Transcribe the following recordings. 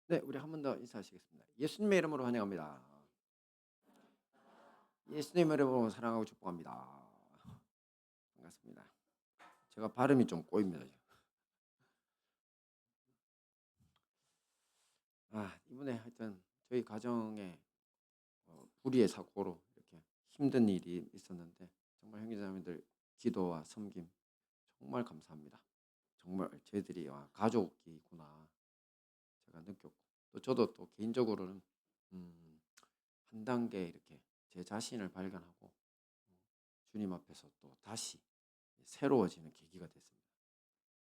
네, 우리 한 번 더 인사하시겠습니다. 예수님의 이름으로 환영합니다. 예수님의 이름으로 사랑하고 축복합니다. 반갑습니다. 제가 발음이 좀 꼬입니다. 이번에 하여튼 저희 가정에 불의의 사고로 이렇게 힘든 일이 있었는데 정말 형제자매들 기도와 섬김 정말 감사합니다. 정말 저희들이 가족이구나 제가 느꼈고 또 저도 또 개인적으로는 음, 한 단계 이렇게 제 자신을 발견하고 주님 앞에서 또 다시 새로워지는 계기가 됐습니다.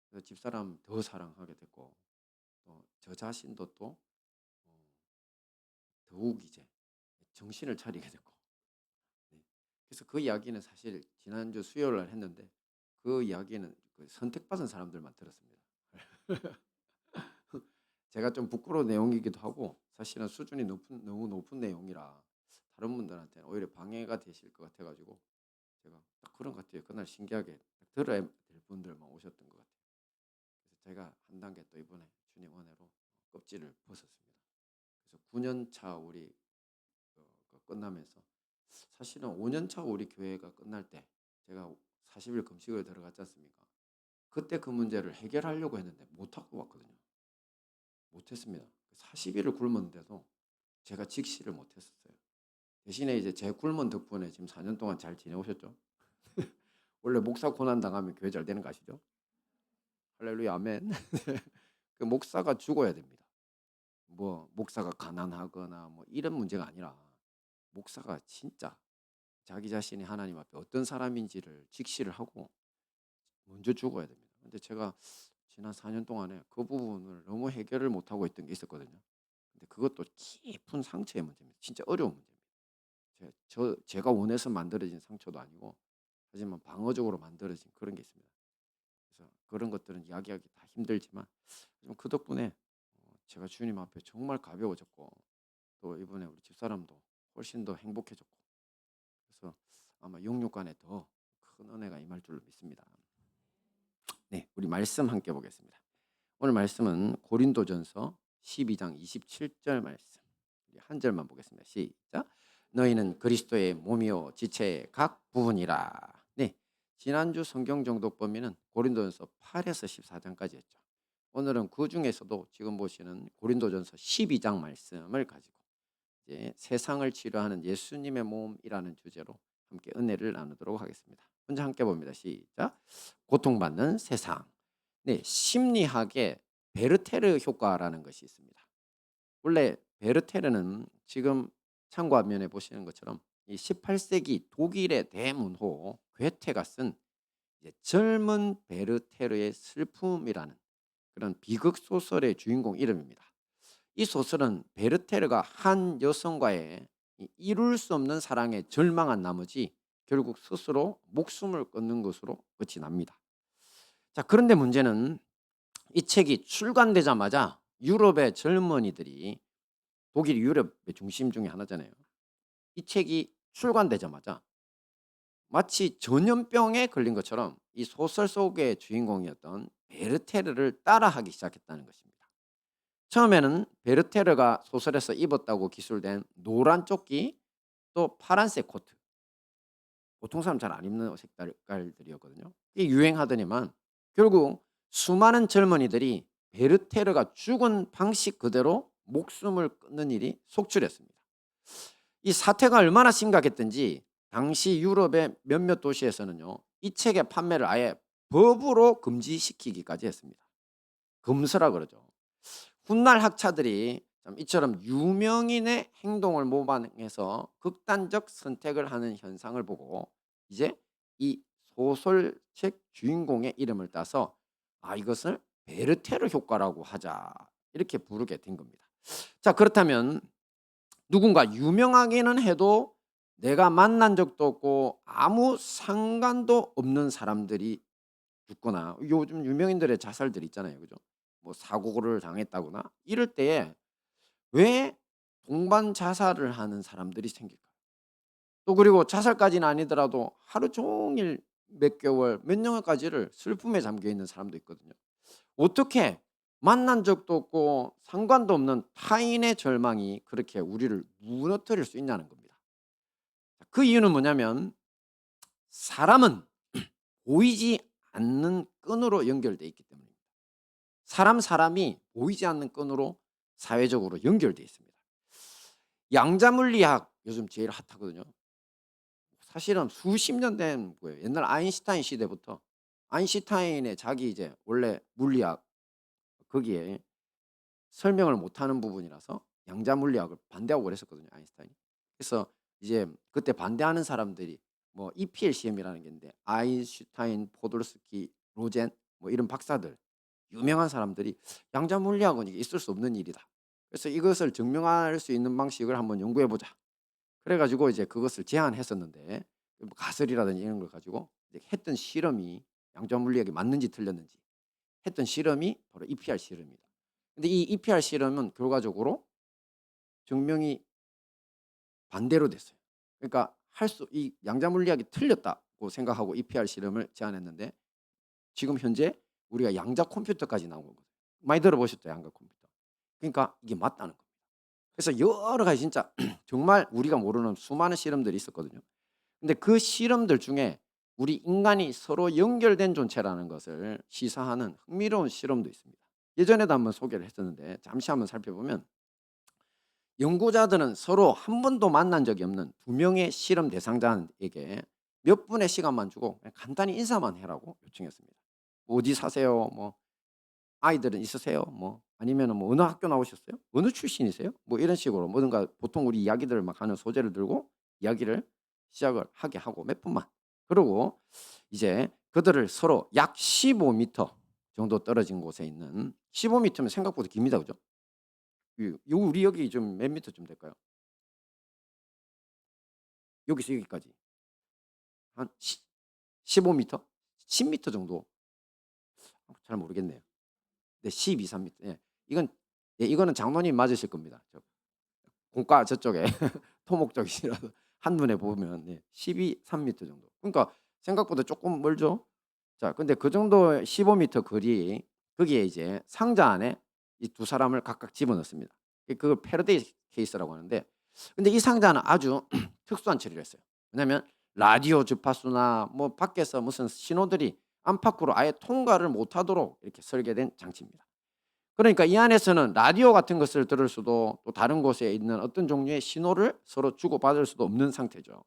그래서 집사람 더 사랑하게 됐고 또 저 자신도 또 어, 더욱 이제 정신을 차리게 됐고 네. 그래서 그 이야기는 사실 지난주 수요일 날 했는데 그 이야기는 그 선택받은 사람들만 들었습니다. 제가 좀 부끄러운 내용이기도 하고 사실은 수준이 너무 높은 내용이라 다른 분들한테는 오히려 방해가 되실 것 같아가지고 제가 딱 그런 것 같아요. 그날 신기하게 딱 들어야 될 분들만 오셨던 것 같아요. 그래서 제가 한 단계 또 이번에 주님 은혜로 껍질을 벗었습니다. 그래서 9년 차 우리 끝나면서 사실은 5년 차 우리 교회가 끝날 때 제가 40일 금식을 들어갔지 않습니까? 그때 그 문제를 해결하려고 했는데 못하고 왔거든요. 못했습니다. 40일을 굶었는데도 제가 직시를 못했었어요. 대신에 이제 제 굶은 덕분에 지금 4년 동안 잘 지내오셨죠? 원래 목사 고난 당하면 교회 잘 되는 거 아시죠? 할렐루야 아멘. 그 목사가 죽어야 됩니다. 뭐 목사가 가난하거나 뭐 이런 문제가 아니라 목사가 진짜 자기 자신이 하나님 앞에 어떤 사람인지를 직시를 하고 먼저 죽어야 됩니다. 근데 제가 지난 4년 동안에 그 부분을 너무 해결을 못하고 있던 게 있었거든요. 근데 그것도 깊은 상처의 문제입니다. 진짜 어려운 문제입니다. 제가 원해서 만들어진 상처도 아니고 하지만 방어적으로 만들어진 그런 게 있습니다. 그래서 그런 것들은 이야기하기 다 힘들지만 그 덕분에 제가 주님 앞에 정말 가벼워졌고 또 이번에 우리 집사람도 훨씬 더 행복해졌고 그래서 아마 영육간에 더 큰 은혜가 임할 줄로 믿습니다. 네, 우리 말씀 함께 보겠습니다. 오늘 말씀은 고린도전서 12장 27절 말씀. 우리 한 절만 보겠습니다. 시작. 너희는 그리스도의 몸이요 지체의 각 부분이라. 네. 지난주 성경 정독 범위는 고린도전서 8에서 14장까지였죠. 오늘은 그 중에서도 지금 보시는 고린도전서 12장 말씀을 가지고 이제 세상을 치료하는 예수님의 몸이라는 주제로 함께 은혜를 나누도록 하겠습니다. 먼저 함께 봅니다. 시작. 고통받는 세상. 네, 심리학에 베르테르 효과라는 것이 있습니다. 원래 베르테르는 지금 참고화면에 보시는 것처럼 이 18세기 독일의 대문호 괴테가 쓴 이제 젊은 베르테르의 슬픔이라는 그런 비극 소설의 주인공 이름입니다. 이 소설은 베르테르가 한 여성과의 이룰 수 없는 사랑에 절망한 나머지 결국 스스로 목숨을 끊는 것으로 끝이 납니다. 자, 그런데 문제는 이 책이 출간되자마자 유럽의 젊은이들이 독일이 유럽의 중심 중에 하나잖아요. 이 책이 출간되자마자 마치 전염병에 걸린 것처럼 이 소설 속의 주인공이었던 베르테르를 따라하기 시작했다는 것입니다. 처음에는 베르테르가 소설에서 입었다고 기술된 노란 조끼 또 파란색 코트 보통 사람 잘 안 입는 색깔들이었거든요. 이게 유행하더니만 결국 수많은 젊은이들이 베르테르가 죽은 방식 그대로 목숨을 끊는 일이 속출했습니다. 이 사태가 얼마나 심각했던지 당시 유럽의 몇몇 도시에서는요. 이 책의 판매를 아예 법으로 금지시키기까지 했습니다. 금서라 그러죠. 훗날 학자들이 이처럼 유명인의 행동을 모방해서 극단적 선택을 하는 현상을 보고 이제 이 소설책 주인공의 이름을 따서 이것을 베르테르 효과라고 하자 이렇게 부르게 된 겁니다. 자, 그렇다면 누군가 유명하기는 해도 내가 만난 적도 없고 아무 상관도 없는 사람들이 죽거나 요즘 유명인들의 자살들 있잖아요. 그죠? 뭐 사고를 당했다거나 이럴 때에 왜 동반 자살을 하는 사람들이 생길까요? 또 그리고 자살까지는 아니더라도 하루 종일 몇 개월, 몇 년까지를 슬픔에 잠겨 있는 사람도 있거든요. 어떻게 만난 적도 없고 상관도 없는 타인의 절망이 그렇게 우리를 무너뜨릴 수 있냐는 겁니다. 그 이유는 뭐냐면 사람은 보이지 않는 끈으로 연결되어 있기 때문입니다. 사람이 보이지 않는 끈으로 사회적으로 연결되어 있습니다. 양자물리학 요즘 제일 핫하거든요. 사실은 수십 년 된 거예요. 옛날 아인슈타인 시대부터 아인슈타인의 자기 이제 원래 물리학 거기에 설명을 못하는 부분이라서 양자물리학을 반대하고 그랬었거든요, 아인슈타인이. 그래서 이제 그때 반대하는 사람들이 뭐 EPL 시험이라는 게 있는데 아인슈타인, 포돌스키, 로젠 뭐 이런 박사들 유명한 사람들이 양자물리학은 이게 있을 수 없는 일이다. 그래서 이것을 증명할 수 있는 방식을 한번 연구해 보자. 그래 가지고 이제 그것을 제안했었는데 뭐 가설이라든지 이런 걸 가지고 이제 했던 실험이 양자물리학이 맞는지 틀렸는지 했던 실험이 바로 EPR 실험입니다. 근데 이 EPR 실험은 결과적으로 증명이 반대로 됐어요. 그러니까 이 양자물리학이 틀렸다고 생각하고 EPR 실험을 제안했는데 지금 현재 우리가 양자 컴퓨터까지 나온 거거든요. 많이 들어보셨죠, 양자 컴퓨터. 그러니까 이게 맞다는 겁니다. 그래서 여러 가지 진짜 정말 우리가 모르는 수많은 실험들이 있었거든요. 근데 그 실험들 중에 우리 인간이 서로 연결된 존재라는 것을 시사하는 흥미로운 실험도 있습니다. 예전에도 한번 소개를 했었는데 잠시 한번 살펴보면 연구자들은 서로 한 번도 만난 적이 없는 두 명의 실험 대상자에게 몇 분의 시간만 주고 그냥 간단히 인사만 해라고 요청했습니다. 어디 사세요? 뭐 아이들은 있으세요? 뭐 아니면은 뭐 어느 학교 나오셨어요? 어느 출신이세요? 뭐 이런 식으로 뭐든가 보통 우리 이야기들을 막 하는 소재를 들고 이야기를 시작을 하게 하고 몇 분만. 그러고 이제 그들을 서로 약 15m 정도 떨어진 곳에 있는 15m면 생각보다 깁니다. 그죠? 우리 여기 좀 몇 미터쯤 될까요? 여기서 여기까지 한 15m? 10m 정도? 잘 모르겠네요. 네, 12, 3m. 예. 이건 예, 이거는 장로님 맞으실 겁니다. 공과 저쪽에 토목 쪽이라서 한눈에 보면 예, 12, 3m 정도. 그러니까 생각보다 조금 멀죠. 자, 근데 그 정도 15m 거리 거기에 이제 상자 안에 이 두 사람을 각각 집어넣습니다. 그걸 패러데이 케이스라고 하는데, 근데 이 상자는 아주 특수한 처리를 했어요. 왜냐하면 라디오 주파수나 뭐 밖에서 무슨 신호들이 안팎으로 아예 통과를 못하도록 이렇게 설계된 장치입니다. 그러니까 이 안에서는 라디오 같은 것을 들을 수도 또 다른 곳에 있는 어떤 종류의 신호를 서로 주고받을 수도 없는 상태죠.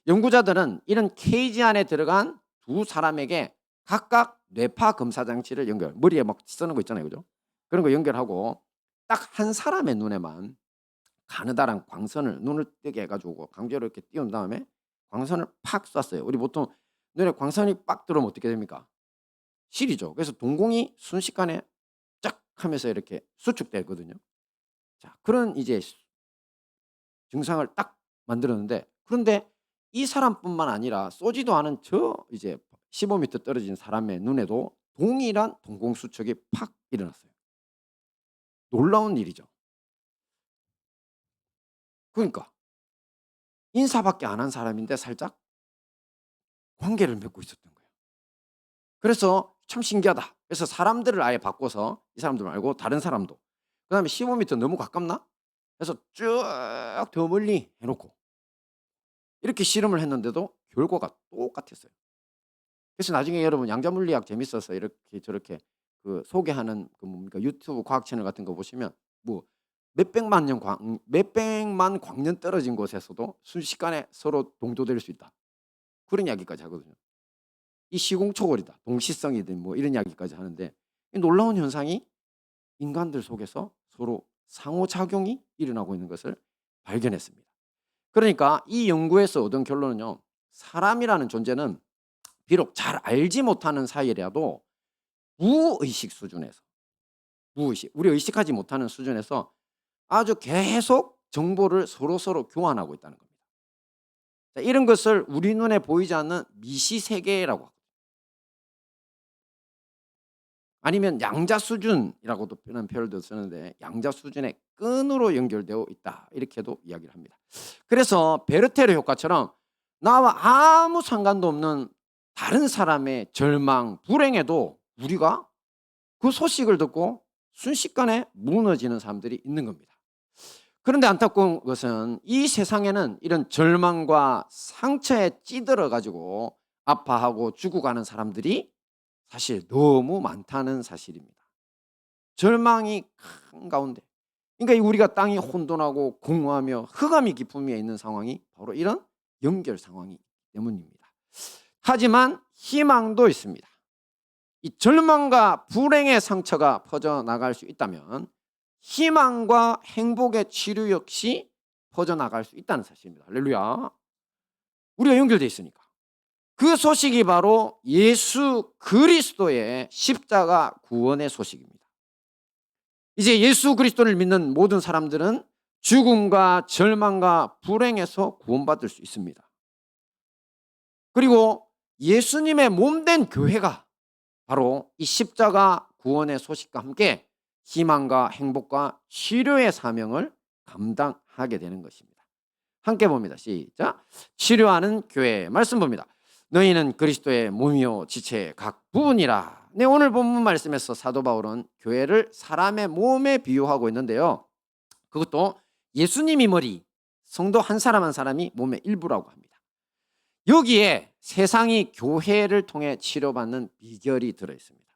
연구자들은 이런 케이지 안에 들어간 두 사람에게 각각 뇌파 검사 장치를 머리에 막 쓰는 거 있잖아요. 그죠? 그런 거 연결하고 딱 한 사람의 눈에만 가느다란 광선을 눈을 뜨게 해가지고 강제로 이렇게 띄운 다음에 광선을 팍 쐈어요. 우리 보통 눈에 광선이 빡 들어오면 어떻게 됩니까? 시리죠. 그래서 동공이 순식간에 쫙 하면서 이렇게 수축되거든요. 자, 그런 이제 증상을 딱 만들었는데, 그런데 이 사람뿐만 아니라 쏘지도 않은 저 이제 15m 떨어진 사람의 눈에도 동일한 동공 수축이 팍 일어났어요. 놀라운 일이죠. 그러니까 인사밖에 안 한 사람인데 살짝 관계를 맺고 있었던 거예요. 그래서 참 신기하다. 그래서 사람들을 아예 바꿔서 이 사람들 말고 다른 사람도. 그다음에 15m 너무 가깝나? 그래서 쭉 더 멀리 해놓고 이렇게 실험을 했는데도 결과가 똑같았어요. 그래서 나중에 여러분 양자물리학 재밌어서 이렇게 저렇게 그 소개하는 그 뭡니까 유튜브 과학 채널 같은 거 보시면 뭐 몇백만 광년 떨어진 곳에서도 순식간에 서로 동조될 수 있다. 그런 이야기까지 하거든요. 이 시공초월이다. 동시성이든 뭐 이런 이야기까지 하는데 이 놀라운 현상이 인간들 속에서 서로 상호작용이 일어나고 있는 것을 발견했습니다. 그러니까 이 연구에서 얻은 결론은요. 사람이라는 존재는 비록 잘 알지 못하는 사이라도 무의식 수준에서 우리 의식하지 못하는 수준에서 아주 계속 정보를 서로 교환하고 있다는 겁니다. 자, 이런 것을 우리 눈에 보이지 않는 미시세계라고 하고 아니면 양자 수준이라고도 표현도 쓰는데 양자 수준의 끈으로 연결되어 있다 이렇게도 이야기를 합니다. 그래서 베르테르 효과처럼 나와 아무 상관도 없는 다른 사람의 절망, 불행에도 우리가 그 소식을 듣고 순식간에 무너지는 사람들이 있는 겁니다. 그런데 안타까운 것은 이 세상에는 이런 절망과 상처에 찌들어 가지고 아파하고 죽어가는 사람들이 사실 너무 많다는 사실입니다. 절망이 한가운데, 그러니까 우리가 땅이 혼돈하고 공허하며 흑암이 깊음 위에 있는 상황이 바로 이런 연결 상황이기 때문입니다. 하지만 희망도 있습니다. 이 절망과 불행의 상처가 퍼져나갈 수 있다면 희망과 행복의 치료 역시 퍼져나갈 수 있다는 사실입니다. 할렐루야. 우리가 연결되어 있으니까. 그 소식이 바로 예수 그리스도의 십자가 구원의 소식입니다. 이제 예수 그리스도를 믿는 모든 사람들은 죽음과 절망과 불행에서 구원받을 수 있습니다. 그리고 예수님의 몸된 교회가 바로 이 십자가 구원의 소식과 함께 희망과 행복과 치료의 사명을 감당하게 되는 것입니다. 함께 봅니다. 시작. 치료하는 교회 말씀 봅니다. 너희는 그리스도의 몸이요 지체의 각 부분이라. 네, 오늘 본문 말씀에서 사도 바울은 교회를 사람의 몸에 비유하고 있는데요. 그것도 예수님이 머리, 성도 한 사람 한 사람이 몸의 일부라고 합니다. 여기에 세상이 교회를 통해 치료받는 비결이 들어있습니다.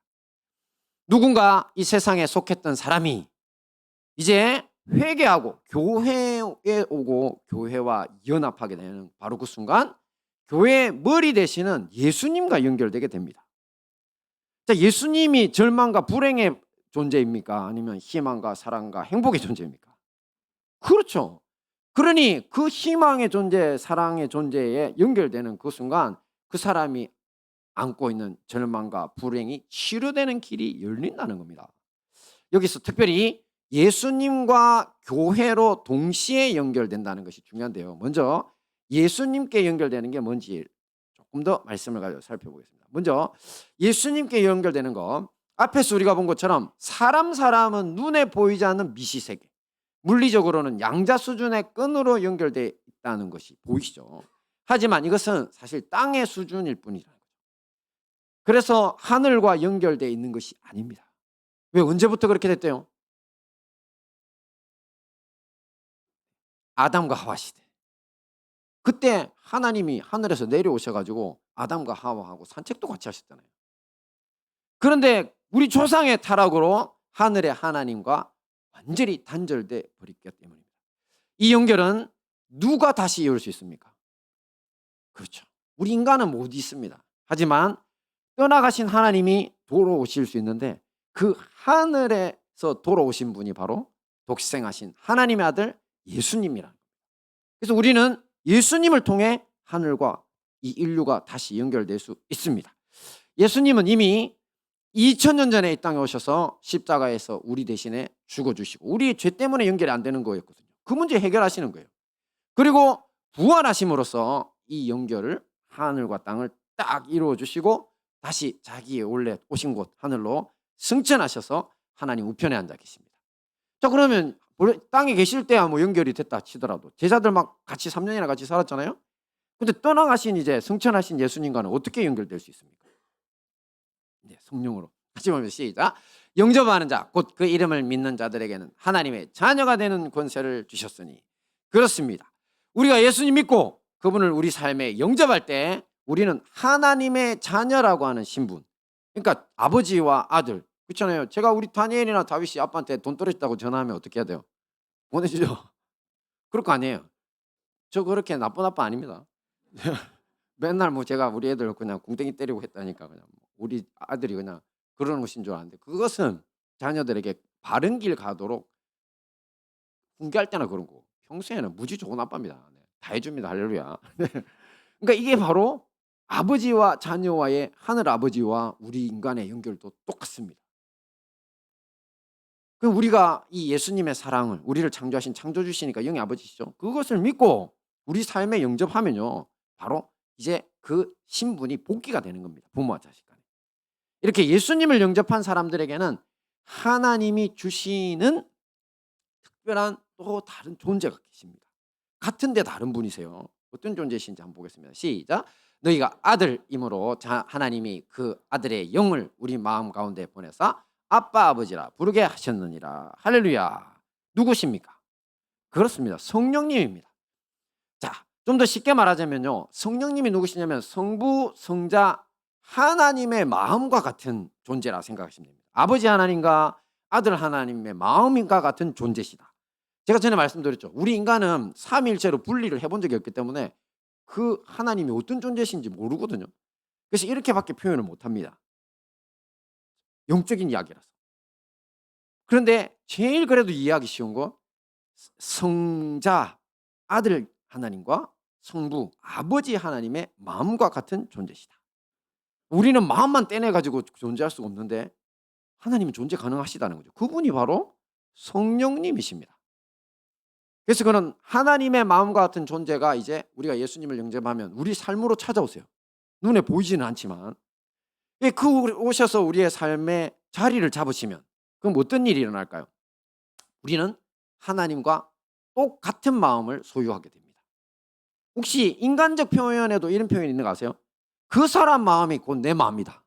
누군가 이 세상에 속했던 사람이 이제 회개하고 교회에 오고 교회와 연합하게 되는 바로 그 순간 교회의 머리 되시는 예수님과 연결되게 됩니다. 자, 예수님이 절망과 불행의 존재입니까? 아니면 희망과 사랑과 행복의 존재입니까? 그렇죠. 그러니 그 희망의 존재, 사랑의 존재에 연결되는 그 순간 그 사람이 안고 있는 절망과 불행이 치료되는 길이 열린다는 겁니다. 여기서 특별히 예수님과 교회로 동시에 연결된다는 것이 중요한데요. 먼저 예수님께 연결되는 게 뭔지 조금 더 말씀을 가지고 살펴보겠습니다. 먼저 예수님께 연결되는 거, 앞에서 우리가 본 것처럼 사람은 눈에 보이지 않는 미시세계, 물리적으로는 양자 수준의 끈으로 연결되어 있다는 것이 보이시죠. 하지만 이것은 사실 땅의 수준일 뿐이라는 거죠. 그래서 하늘과 연결되어 있는 것이 아닙니다. 왜? 언제부터 그렇게 됐대요? 아담과 하와 시대. 그때 하나님이 하늘에서 내려오셔가지고 아담과 하와하고 산책도 같이 하셨잖아요. 그런데 우리 조상의 타락으로 하늘의 하나님과 완전히 단절돼 버렸기 때문입니다. 이 연결은 누가 다시 이룰 수 있습니까? 그렇죠. 우리 인간은 못 있습니다. 하지만 떠나가신 하나님이 돌아오실 수 있는데 그 하늘에서 돌아오신 분이 바로 독생하신 하나님의 아들 예수님이라는 겁니다. 그래서 우리는 예수님을 통해 하늘과 이 인류가 다시 연결될 수 있습니다. 예수님은 이미 2000년 전에 이 땅에 오셔서 십자가에서 우리 대신에 죽어주시고 우리의 죄 때문에 연결이 안 되는 거였거든요. 그 문제 해결하시는 거예요. 그리고 부활하심으로써 이 연결을 하늘과 땅을 딱 이루어 주시고 다시 자기의 원래 오신 곳 하늘로 승천하셔서 하나님 우편에 앉아 계십니다. 자, 그러면 땅에 계실 때야 뭐 연결이 됐다 치더라도 제자들 막 같이 3년이나 같이 살았잖아요. 근데 떠나가신 이제 승천하신 예수님과는 어떻게 연결될 수 있습니까? 네, 성령으로. 같이 보면 시작. 영접하는 자, 곧 그 이름을 믿는 자들에게는 하나님의 자녀가 되는 권세를 주셨으니. 그렇습니다. 우리가 예수님 믿고 그분을 우리 삶에 영접할 때 우리는 하나님의 자녀라고 하는 신분, 그러니까 아버지와 아들, 그렇잖아요. 제가 우리 다니엘이나 다윗이 아빠한테 돈 떨어졌다고 전화하면 어떻게 해야 돼요? 보내주죠. 그럴 거 아니에요. 저 그렇게 나쁜 아빠 아닙니다. 맨날 뭐 제가 우리 애들 그냥 궁뎅이 때리고 했다니까 그냥 우리 아들이 그냥 그러는 것인 줄 알았는데 그것은 자녀들에게 바른 길 가도록 훈계할 때나 그런 거. 평소에는 무지 좋은 아빠입니다. 네, 다 해줍니다. 할렐루야. 네. 그러니까 이게 바로 아버지와 자녀와의 하늘 아버지와 우리 인간의 연결도 똑같습니다. 그럼 우리가 이 예수님의 사랑을 우리를 창조하신 창조주시니까 영의 아버지시죠. 그것을 믿고 우리 삶에 영접하면요. 바로 이제 그 신분이 복귀가 되는 겁니다. 부모와 자식 간에. 이렇게 예수님을 영접한 사람들에게는 하나님이 주시는 특별한 또 다른 존재가 계십니다. 같은데 다른 분이세요. 어떤 존재이신지 한번 보겠습니다. 시작. 너희가 아들이므로 하나님이 그 아들의 영을 우리 마음 가운데 보내사 아빠 아버지라 부르게 하셨느니라. 할렐루야. 누구십니까? 그렇습니다. 성령님입니다. 자, 좀 더 쉽게 말하자면요. 성령님이 누구시냐면 성부, 성자, 하나님의 마음과 같은 존재라 생각하시면 됩니다. 아버지 하나님과 아들 하나님의 마음과 같은 존재시다. 제가 전에 말씀드렸죠. 우리 인간은 삼위일체로 분리를 해본 적이 없기 때문에 그 하나님이 어떤 존재신지 모르거든요. 그래서 이렇게밖에 표현을 못합니다. 영적인 이야기라서. 그런데 제일 그래도 이해하기 쉬운 거 성자, 아들 하나님과 성부, 아버지 하나님의 마음과 같은 존재시다. 우리는 마음만 떼내가지고 존재할 수가 없는데 하나님은 존재 가능하시다는 거죠. 그분이 바로 성령님이십니다. 그래서 그런 하나님의 마음과 같은 존재가 이제 우리가 예수님을 영접하면 우리 삶으로 찾아오세요. 눈에 보이지는 않지만 그 오셔서 우리의 삶의 자리를 잡으시면 그럼 어떤 일이 일어날까요? 우리는 하나님과 똑같은 마음을 소유하게 됩니다. 혹시 인간적 표현에도 이런 표현이 있는 거 아세요? 그 사람 마음이 곧 내 마음이다.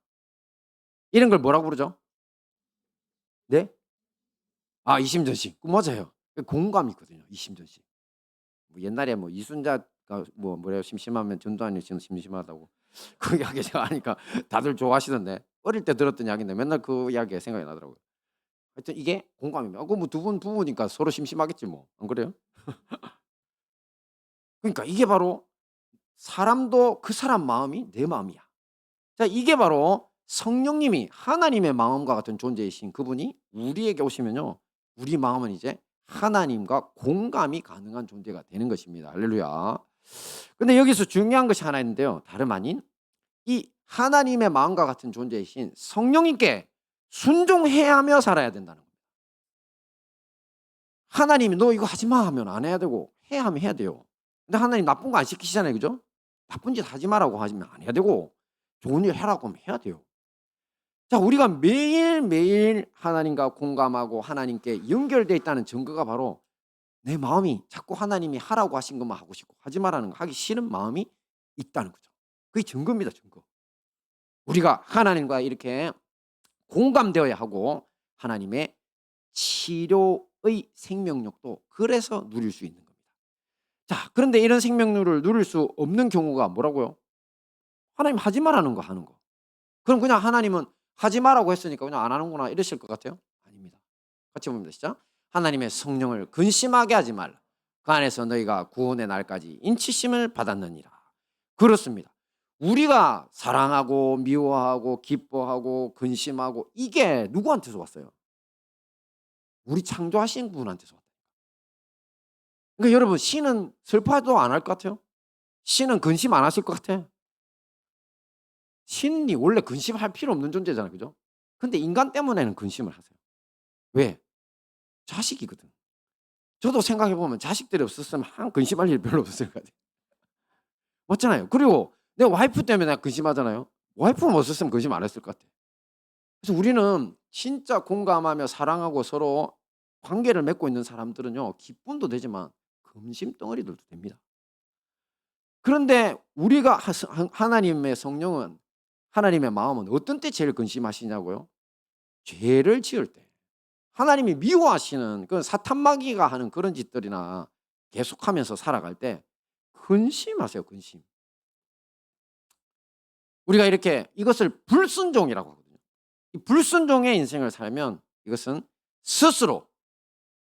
이런 걸 뭐라고 부르죠? 네? 아, 이심전심. 맞아요. 공감이 있거든요. 이심전심. 뭐 옛날에 뭐 이순자가 뭐 뭐래요? 심심하면 전두환이 지금 심심하다고 그 이야기 제가 하니까 다들 좋아하시던데 어릴 때 들었던 이야기인데 맨날 그 이야기가 생각이 나더라고요. 하여튼 이게 공감입니다. 그 뭐 두 분 부부니까 서로 심심하겠지 뭐. 안 그래요? 그러니까 이게 바로 사람도 그 사람 마음이 내 마음이야. 자, 이게 바로 성령님이 하나님의 마음과 같은 존재이신 그분이 우리에게 오시면요. 우리 마음은 이제 하나님과 공감이 가능한 존재가 되는 것입니다. 할렐루야. 근데 여기서 중요한 것이 하나 있는데요. 다름 아닌 이 하나님의 마음과 같은 존재이신 성령님께 순종해야 하며 살아야 된다는 겁니다. 하나님이 너 이거 하지 마 하면 안 해야 되고 해야 하면 해야 돼요. 근데 하나님 나쁜 거 안 시키시잖아요. 그죠? 나쁜 짓 하지 마라고 하시면 안 해야 되고 좋은 일 하라고 하면 해야 돼요. 자, 우리가 매일매일 하나님과 공감하고 하나님께 연결되어 있다는 증거가 바로 내 마음이 자꾸 하나님이 하라고 하신 것만 하고 싶고 하지 말라는 거 하기 싫은 마음이 있다는 거죠. 그게 증거입니다. 증거. 우리가 하나님과 이렇게 공감되어야 하고 하나님의 치료의 생명력도 그래서 누릴 수 있는 겁니다. 자, 그런데 이런 생명력을 누릴 수 없는 경우가 뭐라고요? 하나님 하지 말라는 거 하는 거. 그럼 그냥 하나님은 하지 마라고 했으니까 그냥 안 하는구나 이러실 것 같아요? 아닙니다. 같이 봅니다. 시작. 하나님의 성령을 근심하게 하지 말라. 그 안에서 너희가 구원의 날까지 인치심을 받았느니라. 그렇습니다. 우리가 사랑하고 미워하고 기뻐하고 근심하고 이게 누구한테서 왔어요? 우리 창조하신 분한테서 왔다. 그러니까 여러분 신은 슬퍼도 안 할 것 같아요? 신은 근심 안 하실 것 같아? 신이 원래 근심할 필요 없는 존재잖아요. 그죠? 근데 인간 때문에는 근심을 하세요. 왜? 자식이거든. 저도 생각해 보면 자식들이 없었으면 한 근심할 일 별로 없었을 것 같아요. 맞잖아요. 그리고 내 와이프 때문에 내가 근심하잖아요. 와이프만 없었으면 근심 안 했을 것 같아. 그래서 우리는 진짜 공감하며 사랑하고 서로 관계를 맺고 있는 사람들은요. 기쁨도 되지만 근심 덩어리들도 됩니다. 그런데 우리가 하나님의 성령은 하나님의 마음은 어떤 때 제일 근심하시냐고요? 죄를 지을 때. 하나님이 미워하시는 그 사탄 마귀가 하는 그런 짓들이나 계속하면서 살아갈 때 근심하세요. 근심. 우리가 이렇게 이것을 불순종이라고 하거든요. 이 불순종의 인생을 살면 이것은 스스로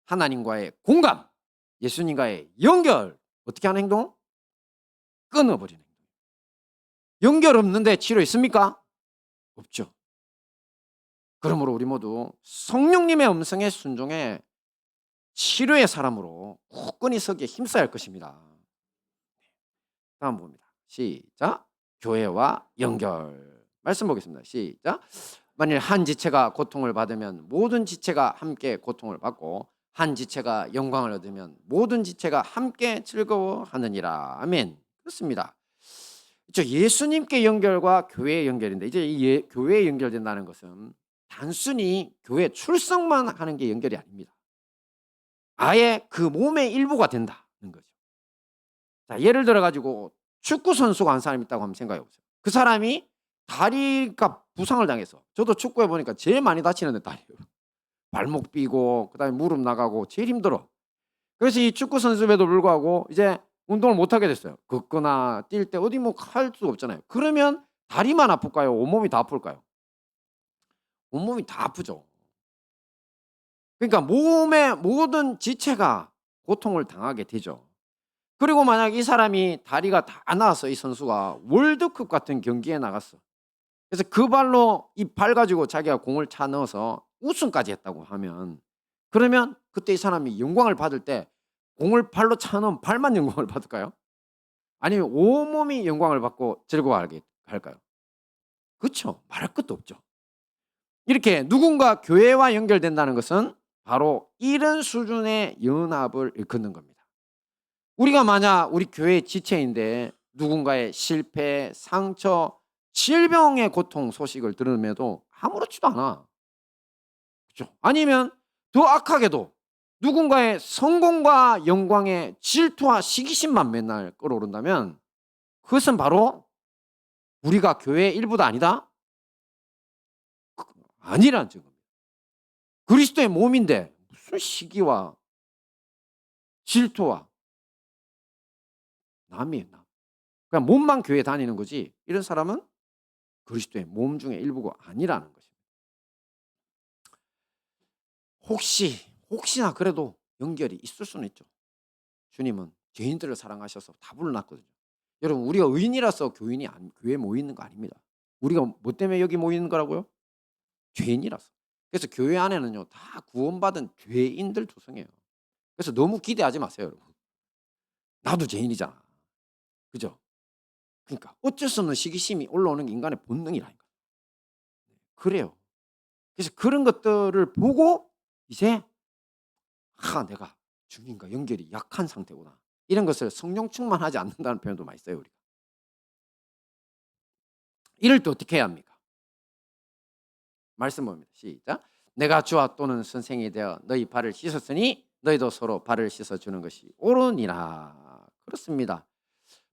하나님과의 공감, 예수님과의 연결 어떻게 하는 행동? 끊어버리는 행동. 연결 없는데 치료 있습니까? 없죠. 그러므로 우리 모두 성령님의 음성에 순종해 치료의 사람으로 굳건히 서기에 힘써야 할 것입니다. 다음 봅니다. 시작. 교회와 연결. 말씀 보겠습니다. 시작. 만일 한 지체가 고통을 받으면 모든 지체가 함께 고통을 받고 한 지체가 영광을 얻으면 모든 지체가 함께 즐거워하느니라. 아멘. 그렇습니다. 예수님께 연결과 교회의 연결인데 이제 이 교회에 연결된다는 것은 단순히 교회 출석만 하는 게 연결이 아닙니다. 아예 그 몸의 일부가 된다는 거죠. 자, 예를 들어 가지고 축구 선수가 한 사람 있다고 한번 생각해 보세요. 그 사람이 다리가 부상을 당했어. 저도 축구해 보니까 제일 많이 다치는 데 다리예요. 발목 삐고 그다음에 무릎 나가고 제일 힘들어. 그래서 이 축구 선수임에도 불구하고 이제 운동을 못 하게 됐어요. 걷거나 뛸 때 어디 뭐 할 수가 없잖아요. 그러면 다리만 아플까요? 온몸이 다 아플까요? 온몸이 다 아프죠. 그러니까 몸의 모든 지체가 고통을 당하게 되죠. 그리고 만약 이 사람이 다리가 다 나아서 이 선수가 월드컵 같은 경기에 나갔어. 그래서 그 발로 이 발 가지고 자기가 공을 차 넣어서 우승까지 했다고 하면, 그러면 그때 이 사람이 영광을 받을 때 공을 발로 차 넣은 발만 영광을 받을까요? 아니면 온몸이 영광을 받고 즐거워하게 할까요? 그렇죠. 말할 것도 없죠. 이렇게 누군가 교회와 연결된다는 것은 바로 이런 수준의 연합을 일컫는 겁니다. 우리가 만약 우리 교회의 지체인데 누군가의 실패, 상처, 질병의 고통 소식을 들음에도 아무렇지도 않아. 그렇죠? 아니면 더 악하게도 누군가의 성공과 영광에 질투와 시기심만 맨날 끌어오른다면 그것은 바로 우리가 교회의 일부도 아니다? 아니라는 증거입니다. 그리스도의 몸인데 무슨 시기와 질투와 남이에요, 남. 그냥 몸만 교회 다니는 거지 이런 사람은 그리스도의 몸 중의 일부가 아니라는 것입니다. 혹시나 그래도 연결이 있을 수는 있죠. 주님은 죄인들을 사랑하셔서 다 불러놨거든요. 여러분 우리가 의인이라서 교회에 모이는 거 아닙니다. 우리가 뭐 때문에 여기 모이는 거라고요? 죄인이라서. 그래서 교회 안에는요 다 구원받은 죄인들 구성이에요. 그래서 너무 기대하지 마세요, 여러분. 나도 죄인이잖아. 그죠? 그러니까 어쩔 수 없는 시기심이 올라오는 게 인간의 본능이라니까. 그래요. 그래서 그런 것들을 보고 이제 내가 주님과 연결이 약한 상태구나. 이런 것을 성령 충만하지 않는다는 표현도 많이 써요, 우리가. 이럴 때 어떻게 해야 합니까? 말씀 봅니다. 시작. 내가 주와 또는 선생이 되어 너희 발을 씻었으니 너희도 서로 발을 씻어주는 것이 옳으니라. 그렇습니다.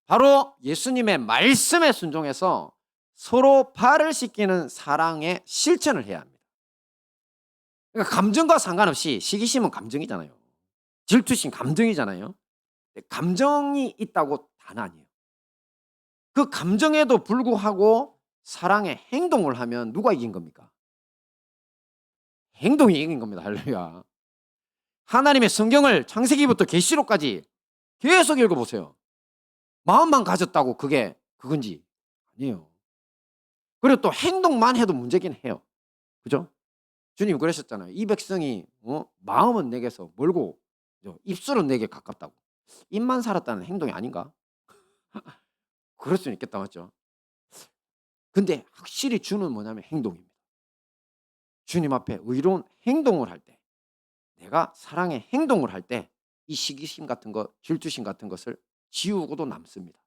바로 예수님의 말씀에 순종해서 서로 발을 씻기는 사랑의 실천을 해야 합니다. 그러니까 감정과 상관없이, 시기심은 감정이잖아요. 질투심 감정이잖아요. 감정이 있다고 단 아니에요. 그 감정에도 불구하고 사랑의 행동을 하면 누가 이긴 겁니까? 행동이 이긴 겁니다. 할렐루야. 하나님의 성경을 창세기부터 계시록까지 계속 읽어보세요. 마음만 가졌다고 그게 그건지 아니에요. 그리고 또 행동만 해도 문제긴 해요. 그죠? 주님 그러셨잖아요. 이 백성이 마음은 내게서 멀고 입술은 내게 가깝다고. 입만 살았다는 행동이 아닌가? 그럴 수는 있겠다, 맞죠? 근데 확실히 주는 뭐냐면 행동입니다. 주님 앞에 의로운 행동을 할 때, 내가 사랑의 행동을 할 때 이 시기심 같은 것, 질투심 같은 것을 지우고도 남습니다.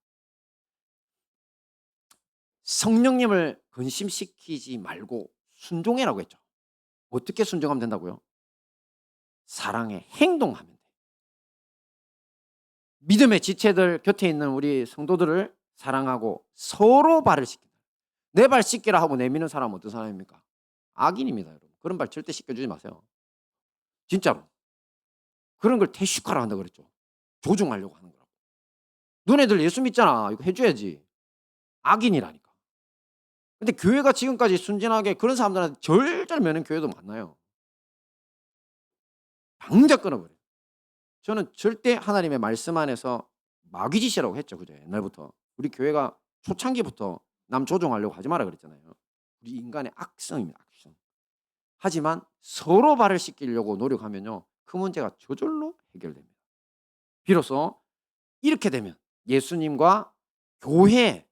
성령님을 근심시키지 말고 순종해라고 했죠. 어떻게 순종하면 된다고요? 사랑의 행동하면 돼요. 믿음의 지체들 곁에 있는 우리 성도들을 사랑하고 서로 발을 씻긴다. 내 발 씻기라 하고 내미는 사람은 어떤 사람입니까? 악인입니다, 여러분. 그런 발 절대 씻겨주지 마세요. 진짜로. 그런 걸 태식하라 한다 그랬죠. 조종하려고 하는 거라고. 너네들 예수 믿잖아. 이거 해줘야지. 악인이라니까. 근데 교회가 지금까지 순진하게 그런 사람들한테 절절 매는 교회도 많나요? 당장 끊어버려요. 저는 절대 하나님의 말씀 안에서 마귀짓이라고 했죠. 그죠? 옛날부터. 우리 교회가 초창기부터 남 조종하려고 하지 마라 그랬잖아요. 우리 인간의 악성입니다. 악성. 하지만 서로 발을 씻기려고 노력하면요. 그 문제가 저절로 해결됩니다. 비로소 이렇게 되면 예수님과 교회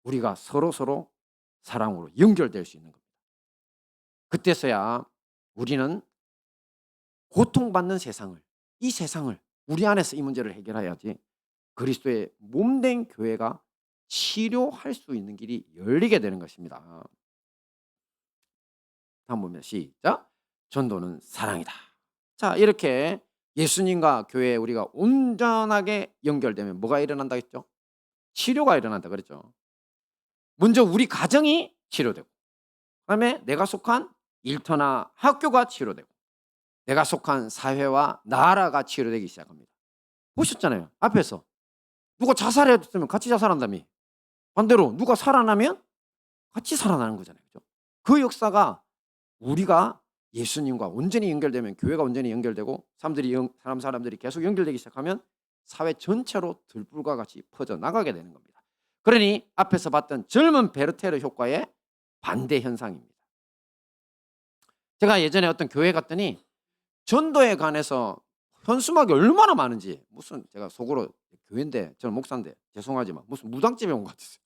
우리가 서로 사랑으로 연결될 수 있는 겁니다. 그때서야 우리는 고통받는 세상을, 이 세상을 우리 안에서 이 문제를 해결해야지 그리스도의 몸된 교회가 치료할 수 있는 길이 열리게 되는 것입니다. 다음 보면 시작. 전도는 사랑이다. 자, 이렇게 예수님과 교회에 우리가 온전하게 연결되면 뭐가 일어난다 했죠? 치료가 일어난다 그랬죠. 먼저 우리 가정이 치료되고 그다음에 내가 속한 일터나 학교가 치료되고 내가 속한 사회와 나라가 치료되기 시작합니다. 보셨잖아요. 앞에서 누가 자살했으면 같이 자살한다며. 반대로 누가 살아나면 같이 살아나는 거잖아요. 그죠? 그 역사가 우리가 예수님과 온전히 연결되면 교회가 온전히 연결되고 사람들이 계속 연결되기 시작하면 사회 전체로 들불과 같이 퍼져나가게 되는 겁니다. 그러니 앞에서 봤던 젊은 베르테르 효과의 반대 현상입니다. 제가 예전에 어떤 교회 갔더니 전도에 관해서 현수막이 얼마나 많은지, 무슨 제가 속으로 교회인데 저는 목사인데 죄송하지만 무슨 무당집에 온 것 같았어요.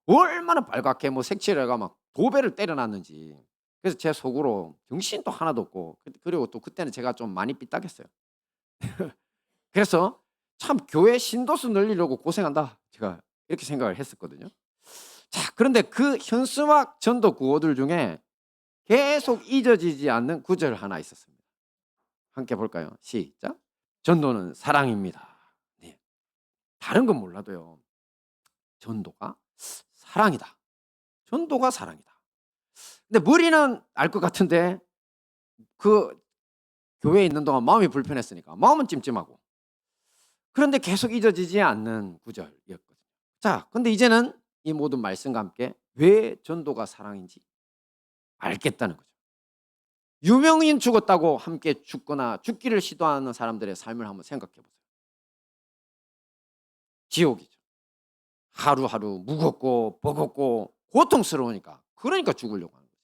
얼마나 빨갛게 뭐 색칠해가 막 도배를 때려놨는지. 그래서 제 속으로 정신도 하나도 없고, 그리고 또 그때는 제가 좀 많이 삐딱했어요. 그래서 참 교회 신도수 늘리려고 고생한다, 제가 이렇게 생각을 했었거든요. 자, 그런데 그 현수막 전도 구호들 중에 계속 잊어지지 않는 구절 하나 있었습니다. 함께 볼까요? 시작. 전도는 사랑입니다. 네. 다른 건 몰라도요, 전도가 사랑이다. 전도가 사랑이다. 근데 머리는 알 것 같은데 그 교회에 있는 동안 마음이 불편했으니까 마음은 찜찜하고, 그런데 계속 잊어지지 않는 구절이었거든요. 자, 근데 이제는 이 모든 말씀과 함께 왜 전도가 사랑인지 알겠다는 거죠. 유명인 죽었다고 함께 죽거나 죽기를 시도하는 사람들의 삶을 한번 생각해 보세요. 지옥이죠. 하루하루 무겁고 버겁고 고통스러우니까, 그러니까 죽으려고 하는 거죠.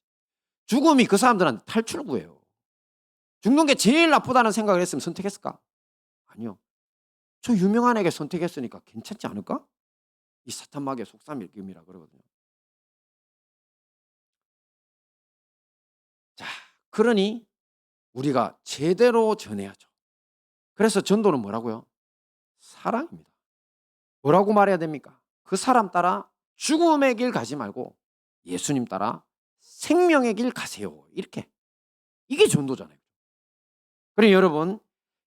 죽음이 그 사람들한테 탈출구예요. 죽는 게 제일 나쁘다는 생각을 했으면 선택했을까? 아니요. 저 유명한에게 선택했으니까 괜찮지 않을까? 이 사탄마귀의 속삭임이라 그러거든요. 자, 그러니 우리가 제대로 전해야죠. 그래서 전도는 뭐라고요? 사랑입니다. 뭐라고 말해야 됩니까? 그 사람 따라 죽음의 길 가지 말고 예수님 따라 생명의 길 가세요. 이렇게. 이게 전도잖아요. 그러니 여러분,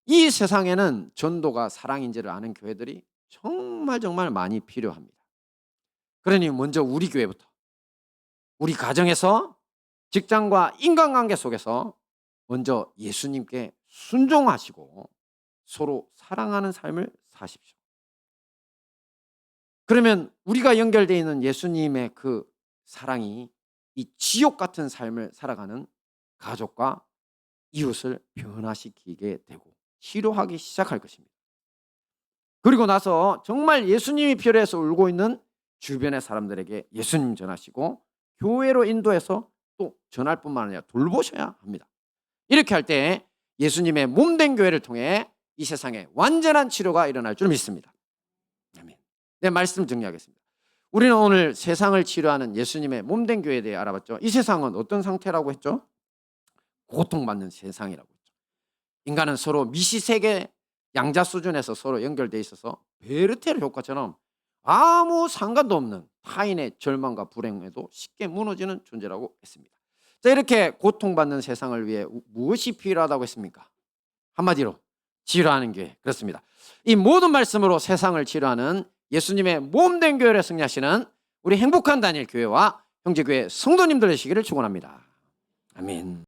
이 세상에는 전도가 사랑인지를 아는 교회들이 정말 많이 필요합니다. 그러니 먼저 우리 교회부터, 우리 가정에서, 직장과 인간관계 속에서 먼저 예수님께 순종하시고 서로 사랑하는 삶을 사십시오. 그러면 우리가 연결되어 있는 예수님의 그 사랑이 이 지옥 같은 삶을 살아가는 가족과 이웃을 변화시키게 되고 치료하기 시작할 것입니다. 그리고 나서 정말 예수님이 필요해서 울고 있는 주변의 사람들에게 예수님 전하시고 교회로 인도해서 또 전할 뿐만 아니라 돌보셔야 합니다. 이렇게 할 때 예수님의 몸된 교회를 통해 이 세상에 완전한 치료가 일어날 줄 믿습니다. 아멘. 네, 말씀 정리하겠습니다. 우리는 오늘 세상을 치료하는 예수님의 몸된 교회에 대해 알아봤죠. 이 세상은 어떤 상태라고 했죠? 고통받는 세상이라고 했죠. 인간은 서로 미시세계 양자 수준에서 서로 연결되어 있어서 베르테르 효과처럼 아무 상관도 없는 타인의 절망과 불행에도 쉽게 무너지는 존재라고 했습니다. 자, 이렇게 고통받는 세상을 위해 무엇이 필요하다고 했습니까? 한마디로 치료하는 교회. 그렇습니다. 이 모든 말씀으로 세상을 치료하는 예수님의 몸된 교회를 승리하시는 우리 행복한 다니엘 교회와 형제교회 성도님들 되시기를 축원합니다. 아멘.